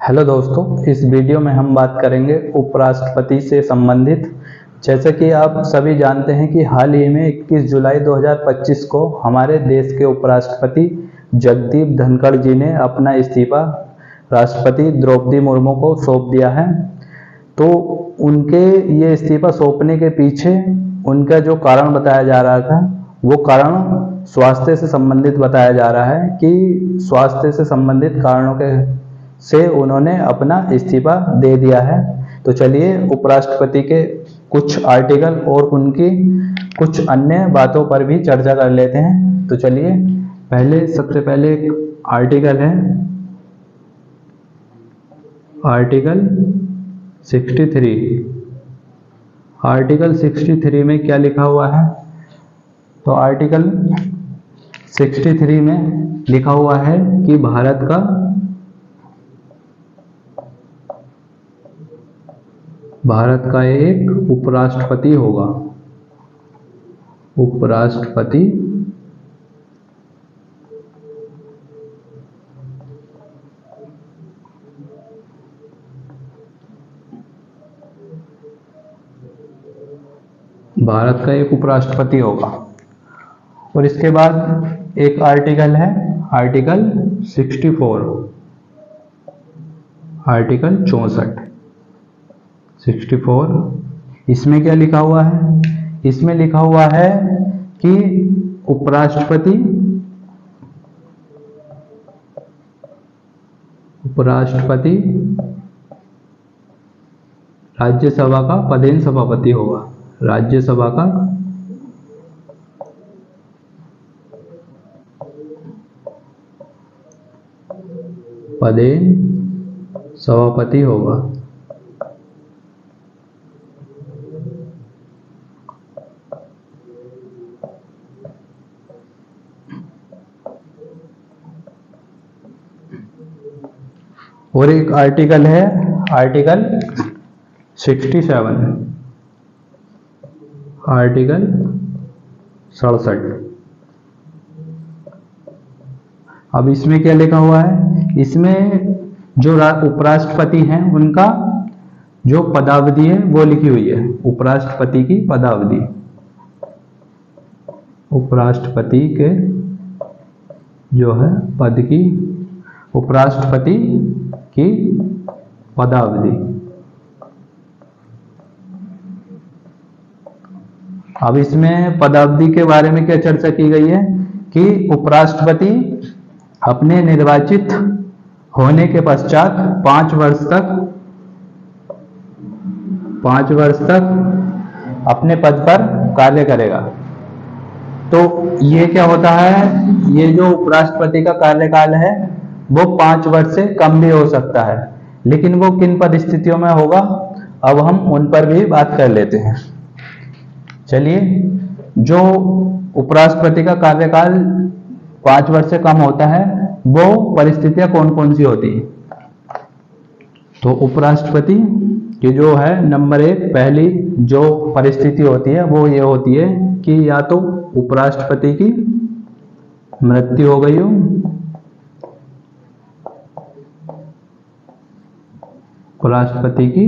Hello दोस्तों, इस video में हम बात करेंगे उपराष्ट्रपति से संबंधित। जैसे कि आप सभी जानते हैं कि हाल ही में 21 जुलाई 2025 को हमारे देश के उपराष्ट्रपति जगदीप धनखड़ जी ने अपना इस्तीफा राष्ट्रपति द्रौपदी मुर्मू को सौंप दिया है। तो उनके ये इस्तीफा सौंपने के पीछे उनका जो कारण बताया जा रहा था, वो कारण स्वास्थ्य से संबंधित बताया जा रहा है कि स्वास्थ्य से संबंधित कारणों के से उन्होंने अपना इस्तीफा दे दिया है। तो चलिए उपराष्ट्रपति के कुछ आर्टिकल और उनकी कुछ अन्य बातों पर भी चर्चा कर लेते हैं। तो चलिए, सबसे पहले एक आर्टिकल है, आर्टिकल 63। आर्टिकल 63 में क्या लिखा हुआ है? तो आर्टिकल 63 में लिखा हुआ है कि भारत का एक उपराष्ट्रपति होगा। उपराष्ट्रपति भारत का एक उपराष्ट्रपति होगा। और इसके बाद एक आर्टिकल है, आर्टिकल 64, आर्टिकल 64। इसमें क्या लिखा हुआ है? इसमें लिखा हुआ है कि उपराष्ट्रपति राज्यसभा का पदेन सभापति होगा। राज्यसभा का पदेन सभापति होगा। और एक आर्टिकल है, आर्टिकल 67, आर्टिकल 67। अब इसमें क्या लिखा हुआ है? इसमें जो उपराष्ट्रपति हैं उनका जो पदावधि है वो लिखी हुई है। उपराष्ट्रपति की पदावधि, उपराष्ट्रपति के जो है पद की, उपराष्ट्रपति की पदावधि। अब इसमें पदावधि के बारे में क्या चर्चा की गई है कि उपराष्ट्रपति अपने निर्वाचित होने के पश्चात 5 वर्ष तक अपने पद पर कार्य करेगा। तो ये क्या होता है, ये जो उपराष्ट्रपति का कार्यकाल है वो 5 वर्ष से कम भी हो सकता है, लेकिन वो किन परिस्थितियों में होगा अब हम उन पर भी बात कर लेते हैं। चलिए, जो उपराष्ट्रपति का कार्यकाल 5 वर्ष से कम होता है वो परिस्थितियां कौन कौन सी होती हैं? तो उपराष्ट्रपति की जो है नंबर 1 पहली जो परिस्थिति होती है वो ये होती है कि या तो उपराष्ट्रपति की मृत्यु हो गई हो, उपराष्ट्रपति की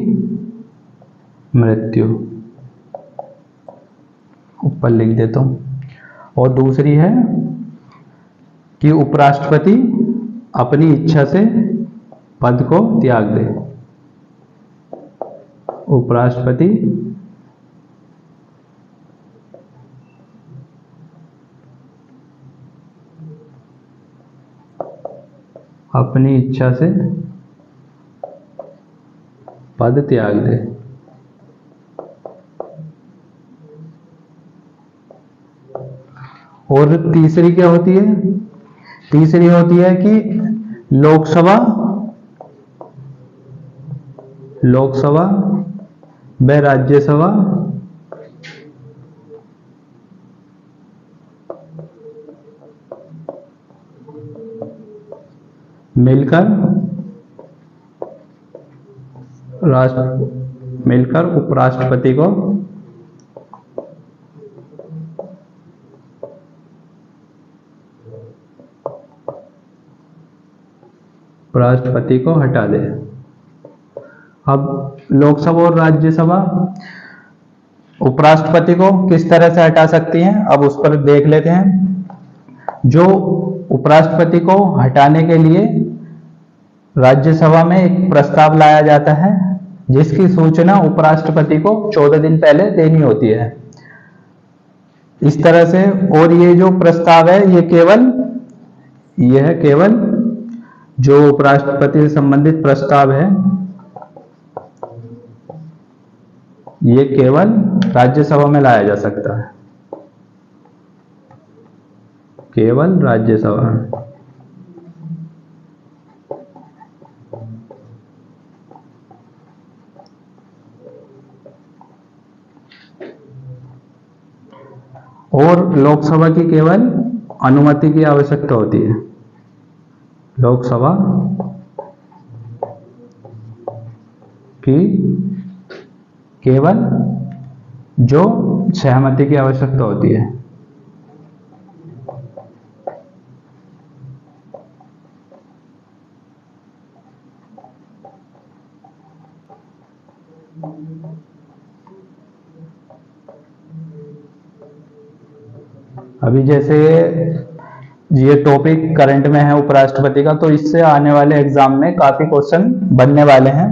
मृत्यु, ऊपर लिख देता हूं। और दूसरी है कि उपराष्ट्रपति अपनी इच्छा से पद को त्याग दे। उपराष्ट्रपति अपनी इच्छा से पद त्याग दे। और तीसरी क्या होती है? तीसरी होती है कि लोकसभा व राज्यसभा मिलकर उपराष्ट्रपति को उपराष्ट्रपति को हटा दे। अब लोकसभा और राज्यसभा उपराष्ट्रपति को किस तरह से हटा सकती हैं, अब उस पर देख लेते हैं। जो उपराष्ट्रपति को हटाने के लिए राज्यसभा में एक प्रस्ताव लाया जाता है, जिसकी सूचना उपराष्ट्रपति को 14 दिन पहले देनी होती है। इस तरह से, और ये जो प्रस्ताव है यह केवल जो उपराष्ट्रपति से संबंधित प्रस्ताव है, ये केवल राज्यसभा में लाया जा सकता है, केवल राज्यसभा में। और लोकसभा की केवल अनुमति की आवश्यकता होती है। लोकसभा की केवल जो सहमति की आवश्यकता होती है। अभी जैसे ये टॉपिक करंट में है उपराष्ट्रपति का, तो इससे आने वाले एग्जाम में काफी क्वेश्चन बनने वाले हैं।